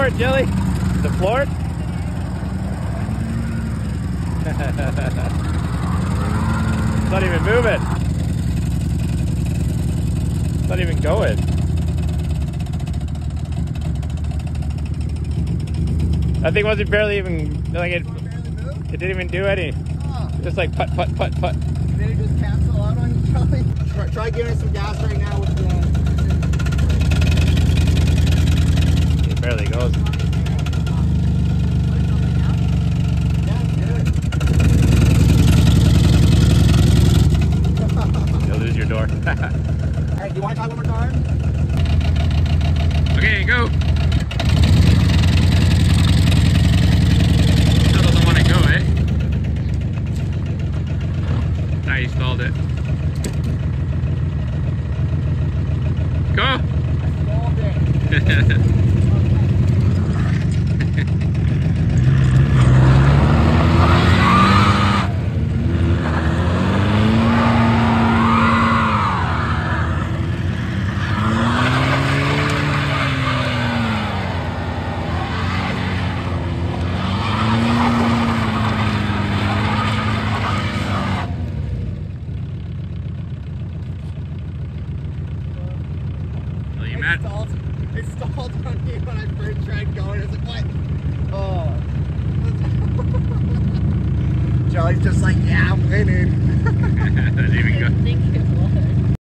floored, Jilly? Is it floored? It's not even moving. It's not even going. That thing wasn't barely even, like it didn't even do any. Oh. Just like putt, putt, putt, putt. Did it just cancel out on you, Charlie? Try giving it some gas right now with the... It barely goes. You'll lose your door. Hey, do you want to talk one more time? Okay, go. Still doesn't want to go, eh? Now you stalled it. Go! I stalled it. It stalled on me when I first tried going. I was like, what? Oh. Charlie's just like, yeah, I'm winning. Didn't even go. Thank you.